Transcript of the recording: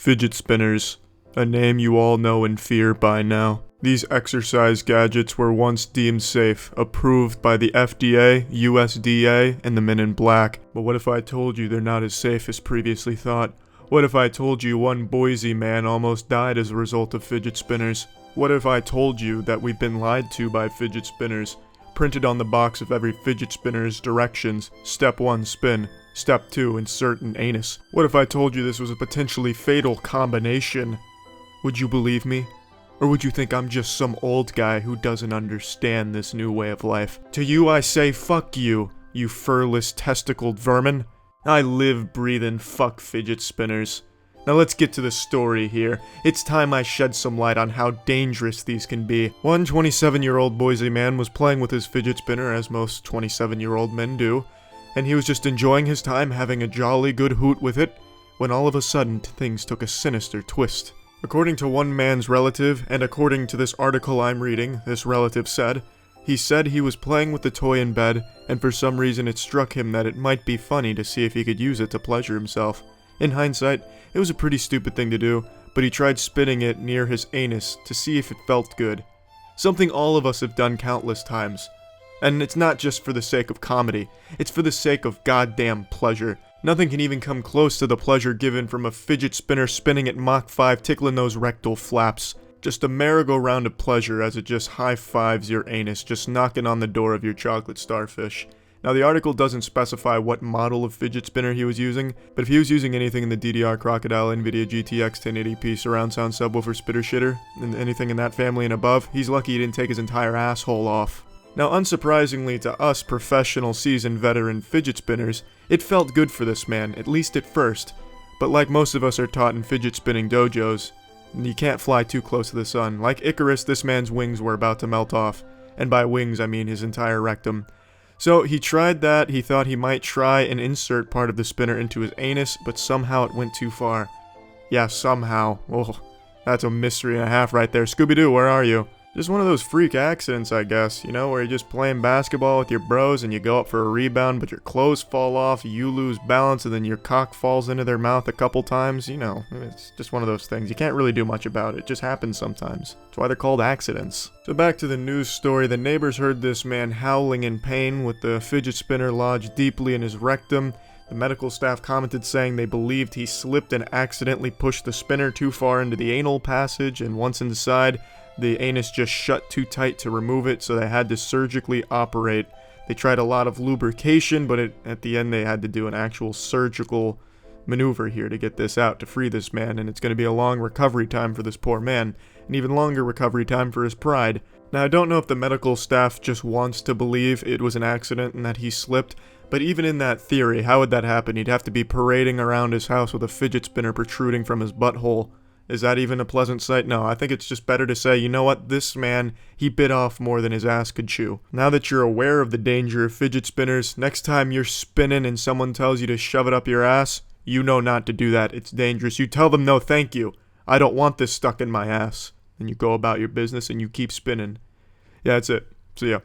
Fidget spinners, a name you all know and fear by now. These exercise gadgets were once deemed safe, approved by the FDA, USDA, and the Men in Black. But what if I told you they're not as safe as previously thought? What if I told you one Boise man almost died as a result of fidget spinners? What if I told you that we've been lied to by fidget spinners? Printed on the box of every fidget spinner's directions: Step 1, spin. Step 2, insert an anus. What if I told you this was a potentially fatal combination? Would you believe me? Or would you think I'm just some old guy who doesn't understand this new way of life? To you I say fuck you, you furless testicled vermin. I live, breathe, and fuck fidget spinners. Now let's get to the story here. It's time I shed some light on how dangerous these can be. One 27-year-old Boise man was playing with his fidget spinner, as most 27-year-old men do, and he was just enjoying his time having a jolly good hoot with it, when all of a sudden things took a sinister twist. According to one man's relative, and according to this article I'm reading, this relative said he was playing with the toy in bed, and for some reason it struck him that it might be funny to see if he could use it to pleasure himself. In hindsight, it was a pretty stupid thing to do, but he tried spinning it near his anus to see if it felt good. Something all of us have done countless times. And it's not just for the sake of comedy, it's for the sake of goddamn pleasure. Nothing can even come close to the pleasure given from a fidget spinner spinning at Mach 5 tickling those rectal flaps. Just a merry-go-round of pleasure as it just high-fives your anus, just knocking on the door of your chocolate starfish. Now the article doesn't specify what model of fidget spinner he was using, but if he was using anything in the DDR Crocodile NVIDIA GTX 1080p surround sound subwoofer spitter shitter, and anything in that family and above, he's lucky he didn't take his entire asshole off. Now unsurprisingly to us professional seasoned veteran fidget spinners, it felt good for this man, at least at first, but like most of us are taught in fidget spinning dojos, you can't fly too close to the sun. Like Icarus, this man's wings were about to melt off, and by wings I mean his entire rectum. So he tried that. He thought he might try and insert part of the spinner into his anus, but somehow it went too far. Yeah, somehow. Oh, that's a mystery and a half right there. Scooby-Doo, where are you? Just one of those freak accidents, I guess, you know, where you're just playing basketball with your bros and you go up for a rebound, but your clothes fall off, you lose balance, and then your cock falls into their mouth a couple times. You know, it's just one of those things. You can't really do much about it. It just happens sometimes. That's why they're called accidents. So back to the news story. The neighbors heard this man howling in pain with the fidget spinner lodged deeply in his rectum. The medical staff commented saying they believed he slipped and accidentally pushed the spinner too far into the anal passage, and once inside, the anus just shut too tight to remove it, so they had to surgically operate. They tried a lot of lubrication, but at the end they had to do an actual surgical maneuver here to get this out, to free this man, and it's going to be a long recovery time for this poor man, an even longer recovery time for his pride. Now, I don't know if the medical staff just wants to believe it was an accident and that he slipped, but even in that theory, how would that happen? He'd have to be parading around his house with a fidget spinner protruding from his butthole. Is that even a pleasant sight? No, I think it's just better to say, you know what, this man, he bit off more than his ass could chew. Now that you're aware of the danger of fidget spinners, next time you're spinning and someone tells you to shove it up your ass, you know not to do that. It's dangerous. You tell them, no thank you. I don't want this stuck in my ass. And you go about your business and you keep spinning. Yeah, that's it. See ya.